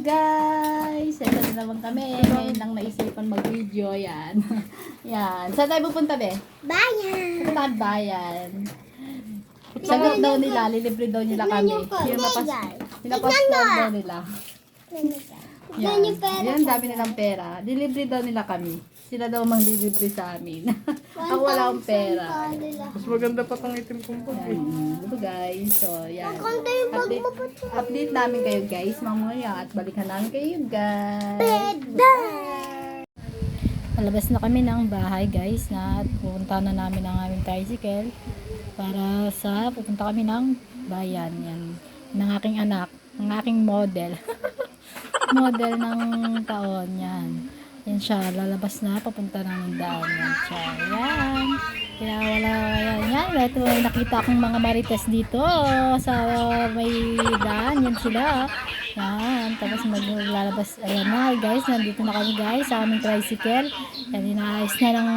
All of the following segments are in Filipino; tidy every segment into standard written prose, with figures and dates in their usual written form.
guys! Ito na naman kami. Ngayon lang naisipan mag-video. Yan. Yan. Saan tayo pupunta, be? Bayan! Punta bayan. Sagot daw nila. Lilibre daw nila kami. Pinapassport daw nila. Yan. Yan, dami nilang pera. Dilibre daw nila kami. Sila daw mang dilibre sa amin. Ako wala akong pera. Mas maganda pa tong itim kong pag. Ito guys. So, yan. Update namin kayo guys. Mamaya at balikan namin kayo guys. Palabas na kami ng bahay guys. Na pupunta na namin ang aming tricycle. Para sa pupunta kami ng bayan. Yan. Ng aking anak. Ng aking model. Model ng taon. Yan. Yan siya, lalabas na, papunta ng daan. Yan siya, yan. Kaya wala, yan. Ito, may nakita akong mga marites dito sa may daan. Yan sila. Yan, tapos maglalabas. Ayan na, guys, nandito na kami, guys, sa aming tricycle. Yan, inaayos na ng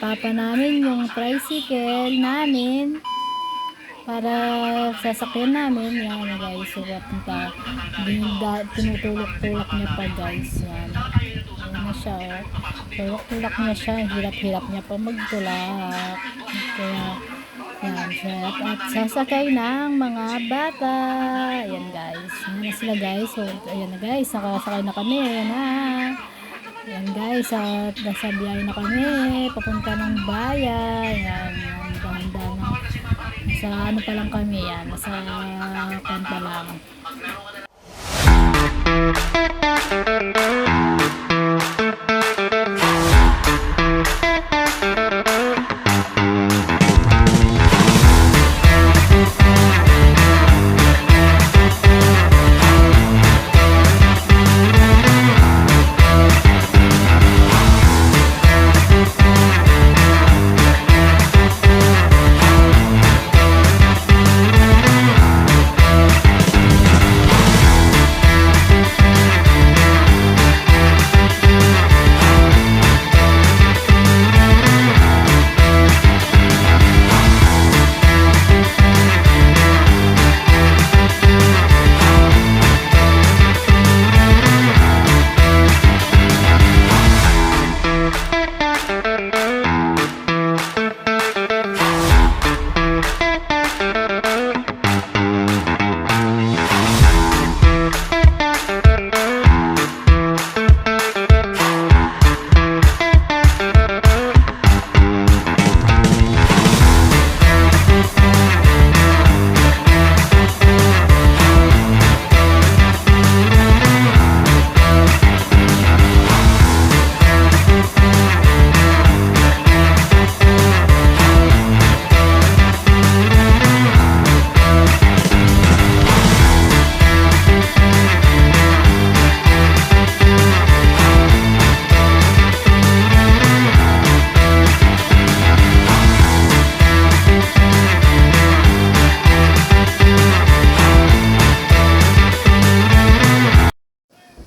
papa namin yung tricycle namin. Para sasakyan namin. Yan, guys. So, papunta. Tinutulak-tulak niya pa, guys. Yan. Ayan na siya, oh. Tulak-tulak niya siya. Hirap-hirap niya pa magtulak. Kaya, yan siya. At sasakay ng mga bata. Ayan, guys. Ayan na sila, guys. So, ayan na, guys. Nakasakay na kami. Ayan na. Ayan, guys. At nasa biyahe na kami. Papunta ng bayan. Ayan. Dahan-dahan na. Nasa ano pa lang kami. Yan. Nasa kanta lang.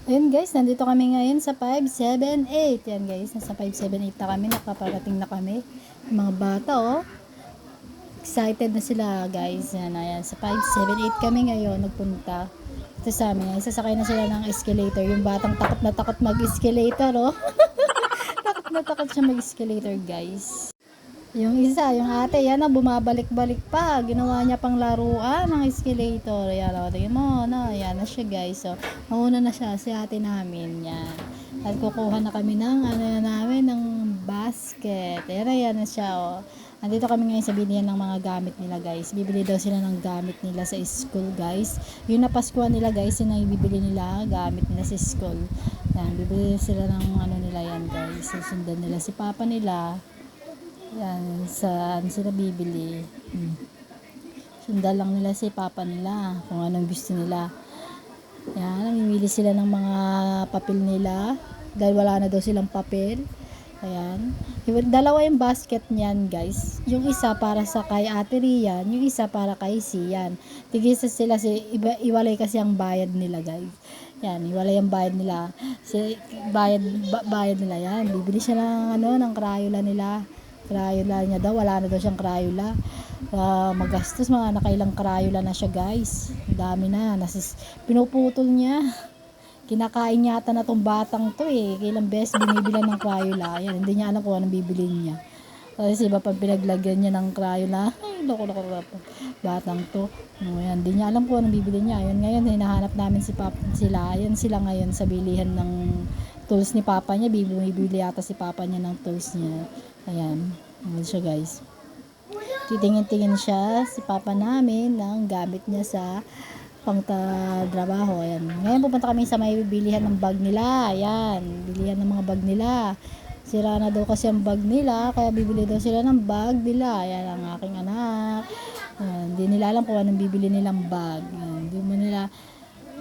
Ayun guys, nandito kami ngayon sa 578. Yan guys, nasa 578 na kami. Nakaparating na kami. Mga bata oh. Excited na sila guys. Yan, ayan. Sa 578 kami ngayon nagpunta. Ito sa amin. Sasakay na sila ng escalator. Yung batang takot na takot mag-escalator oh. Takot na takot siya mag-escalator guys. Yung isa, yung ate, yan na, bumabalik-balik pa. Ginawa niya pang laruan ng escalator. Yan, o, tingin mo, no? Yan na siya, guys. So, mauna na siya, si ate namin. Yan. At kukuha na kami ng, ng basket. Yan na siya, o. Nandito kami ngayon sa bilihan ng mga gamit nila, guys. Bibili daw sila ng gamit nila sa school, guys. Yung napaskuhan nila, guys, yun ang ibibili nila, gamit nila sa school. Yan, bibili sila ng, nila yan, guys. Susundan nila si papa nila. Yan, saan sila bibili. Sundan lang nila si papa nila kung anong gusto nila. Yan, namimili sila ng mga papel nila dahil wala na daw silang papel. Ayan, dalawa yung basket niyan guys. Yung isa para sa kay Ate Rian, yung isa para kay Sian. Tigisa sila, iwalay kasi ang bayad nila guys. Yan, iwalay ang bayad nila. Bayad nila yan. Bibili siya ng ng Crayola nila. Crayola niya daw, wala na daw siyang Crayola. Magastos, mga nakailang Crayola na siya guys. Dami na, pinuputol niya. Kinakain yata na tong batang to eh. Kailang beses binibilan ng Crayola. Ayan, hindi niya alam kung anong bibili niya. Kasi iba pa pinaglagyan niya ng Crayola. Ay, loko. Batang to. Ayan, hindi niya alam kung anong bibili niya. Ayan, ngayon, hinahanap namin sila. Ayan sila ngayon sa bilihan ng tools ni Papa niya. Bibili yata si Papa niya ng tools niya. Ayan. Ayan siya guys. Titingin-tingin siya si Papa namin ng gamit niya sa pangtatrabaho. Ayan. Ngayon pupunta kami sa may bilihan ng bag nila. Ayan. Bilihan ng mga bag nila. Sira na daw kasi ang bag nila. Kaya bibili daw sila ng bag nila. Ayan ang aking anak. Ayan. Hindi nila alam kung anong bibili nilang bag. Ayan. Hindi mo nila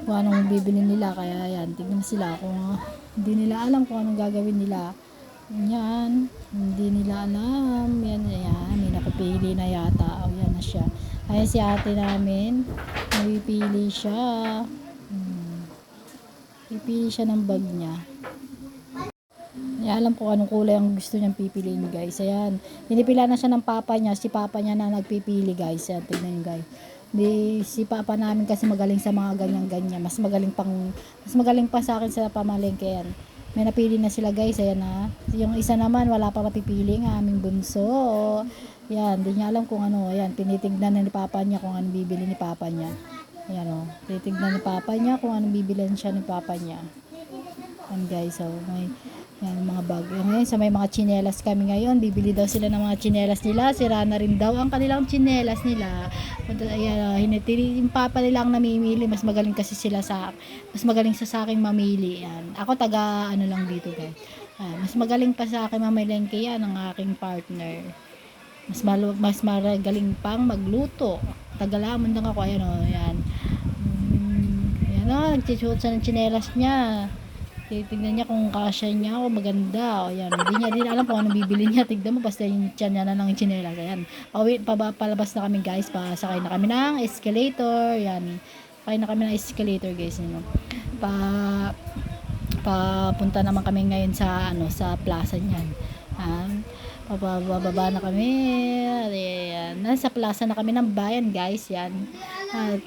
kung anong bibili nila. Kaya ayan. Tignan sila kung hindi nila alam kung anong gagawin nila. Yan. Hindi nila alam. Yan. Ayan. May nakapili na yata. O yan na siya. Ayan si ate namin. Pipili siya. Pipili siya ng bag niya. Hindi alam ko anong kulay ang gusto niyang pipiliin guys. Ayan. Pinipila na siya ng papa niya. Si papa niya na nagpipili guys. Ayan. Tignan nyo guys. Si papa namin kasi magaling sa mga ganyan-ganyan. Mas magaling pa sa akin sa pamalengke yan. May napili na sila guys. Ayan na. Yung isa naman wala pa napipili ng aming bunso. Ayan. Hindi niya alam kung ano. Ayan. Tinitignan na ni papa niya kung anong bibili ni papa niya. Ayan o. Tinitignan ni papa niya kung anong bibilin siya ni papa niya. Ayan guys. So may yan, mga bag. Ngayon, sa may mga tsinelas kami ngayon. Bibili daw sila ng mga tsinelas nila. Sira na rin daw ang kanilang tsinelas nila. Ayan, yung papa nila ang namimili. Mas magaling sa akin mamili. Yan. Ako taga ano lang dito guys. Mas magaling pa sa akin mamalengke yan ang aking partner. Mas magaling pang magluto. Tagalamon lang ako. Ayan o. Ayan. Ayan o. Nagtisuot siya ng tsinelas niya. Titignan niya kung kasya niya o maganda. O yan, hindi niya din alam kung anong bibili niya. Tignan mo, basta yung tiyan niya na ng tsinelas. Ayan, palabas na kami guys. Pasakay na kami ng escalator. Yan, sakay na kami ng escalator guys. Yun, papunta naman kami ngayon sa plaza niyan. Bababa na kami. Ayan, nasa plaza na kami ng bayan guys. Yan. At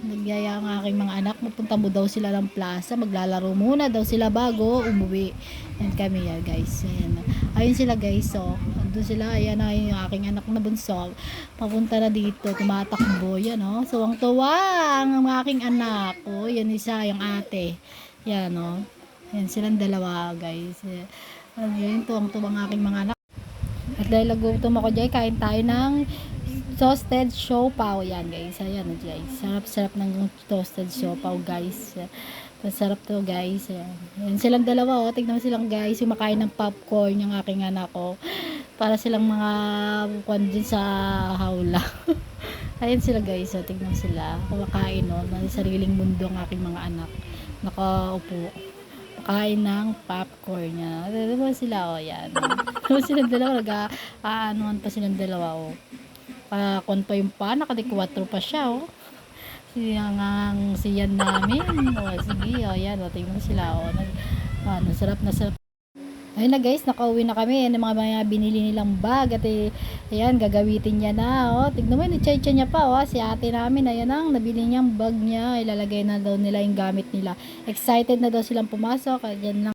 nagyaya ang aking mga anak, mapunta mo daw sila ng plaza, maglalaro muna daw sila bago umuwi. Yan kami yan guys. Ayan. Ayun sila guys. So doon sila. Ayan na yung aking anak na bunso, papunta na dito, tumatakbo. Yan o. So ang tuwa ang aking anak. O yan isa yung ate. Yan o. Yan silang dalawa guys. Ayun to ang tuwang aking mga anak. At dahil nagutom ako dyan, kain tayo ng toasted siopaw. Yan guys. Ayan guys. Sarap-sarap ng toasted siopaw guys. Masarap to guys. Ayan silang dalawa. Oh. Tignan mo silang guys. Kumakain ng popcorn yung aking anak ko. Para silang mga kwan din sa hawla. Ayan sila guys. Oh. Tignan mo sila. Kumakain no. May sariling mundo ang aking mga anak. Nakaupo. Kain ng popcorn niya. Diba sila, o yan. Diba silang dalawa, nag-aanuhan pa silang dalawa, o. Kon pa yung pa, nakadikwatro pa siya, o. Siyan namin, o. Sige, o, yan, o. Tingnan sila, o. Nasarap. Ayun na guys, nakauwi na kami. Yan ang mga binili nilang bag. At ayan, gagawitin niya na. Oh. Tignan mo, ni-checha niya pa. Oh. Si ate namin, ayan ang nabili niyang bag niya. Ilalagay na daw nila yung gamit nila. Excited na daw silang pumasok. Ayan lang.